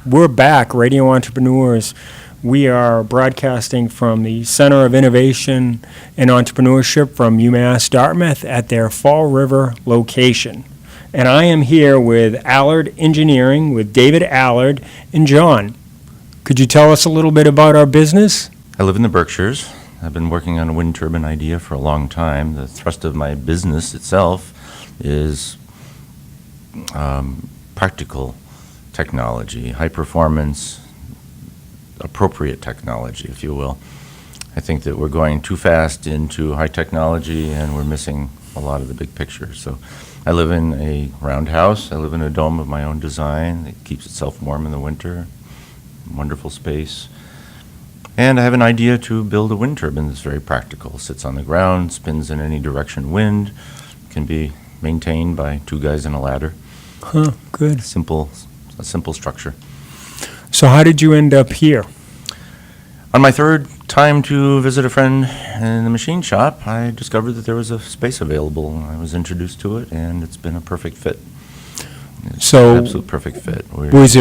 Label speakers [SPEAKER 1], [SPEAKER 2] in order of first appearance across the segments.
[SPEAKER 1] We're back, Radio Entrepreneurs. We are broadcasting from the Center of Innovation and Entrepreneurship from UMass Dartmouth at their Fall River location. And I am here with Allard Engineering with David Allard and Jon. Could you tell us a little bit about our business?
[SPEAKER 2] I live in the Berkshires. I've been working on a wind turbine idea for a long time. The thrust of my business itself is practical technology, high performance, appropriate technology, if you will. I think that we're going too fast into high technology and we're missing a lot of the big picture. So I live in a roundhouse. I live in a dome of my own design. It keeps itself warm in the winter. Wonderful space. And I have an idea to build a wind turbine that's very practical. Sits on the ground, spins in any direction wind, can be maintained by two guys in a ladder.
[SPEAKER 1] Huh, good.
[SPEAKER 2] A simple structure.
[SPEAKER 1] So how did you end up here?
[SPEAKER 2] On my third time to visit a friend in the machine shop, I discovered that there was a space available. I was introduced to it, and it's been a perfect fit.
[SPEAKER 1] So,
[SPEAKER 2] absolute perfect fit.
[SPEAKER 1] Was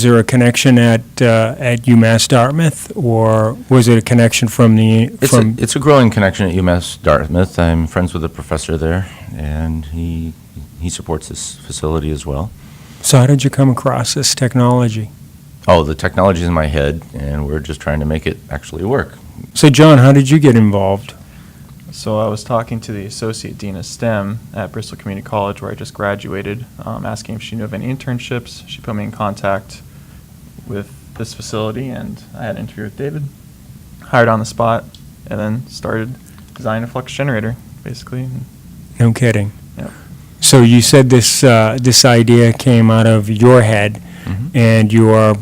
[SPEAKER 1] there a connection at UMass Dartmouth, or was it a connection from the?
[SPEAKER 2] It's a growing connection at UMass Dartmouth. I'm friends with a professor there, and he supports this facility as well.
[SPEAKER 1] So how did you come across this technology?
[SPEAKER 2] Oh, the technology's in my head, and we're just trying to make it actually work.
[SPEAKER 1] So Jon, how did you get involved?
[SPEAKER 3] So I was talking to the Associate Dean of STEM at Bristol Community College, where I just graduated, asking if she knew of any internships. She put me in contact with this facility, and I had an interview with David, hired on the spot, and then started designing a flux generator, basically.
[SPEAKER 1] No kidding.
[SPEAKER 3] Yep.
[SPEAKER 1] So you said this idea came out of your head, and your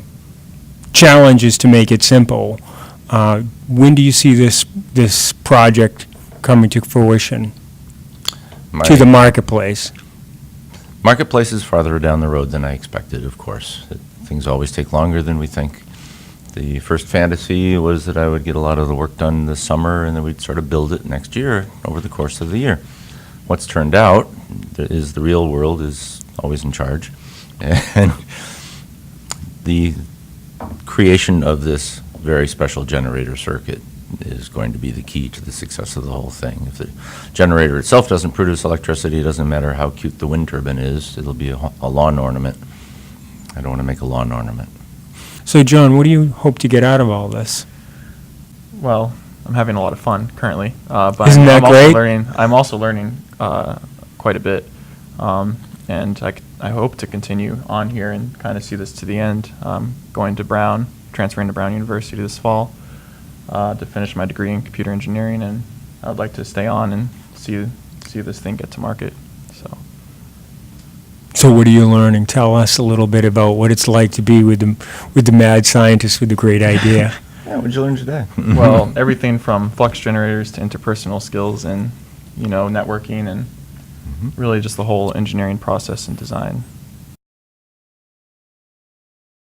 [SPEAKER 1] challenge is to make it simple. When do you see this project coming to fruition, to the marketplace?
[SPEAKER 2] Marketplace is farther down the road than I expected, of course. Things always take longer than we think. The first fantasy was that I would get a lot of the work done this summer and then we'd sort of build it next year over the course of the year. What's turned out is the real world is always in charge. And the creation of this very special generator circuit is going to be the key to the success of the whole thing. If the generator itself doesn't produce electricity, it doesn't matter how cute the wind turbine is, it'll be a lawn ornament. I don't want to make a lawn ornament.
[SPEAKER 1] So Jon, what do you hope to get out of all this?
[SPEAKER 3] Well, I'm having a lot of fun currently, but
[SPEAKER 1] Isn't that great?
[SPEAKER 3] I'm also learning quite a bit, and I hope to continue on here and kind of see this to the end. Going to Brown, transferring to Brown University this fall to finish my degree in computer engineering, and I would like to stay on and see this thing get to market.
[SPEAKER 1] So what are you learning? Tell us a little bit about what it's like to be with the mad scientist with the great idea.
[SPEAKER 2] Yeah, what did you learn today?
[SPEAKER 3] Well, everything from flux generators to interpersonal skills and networking and really just the whole engineering process and design.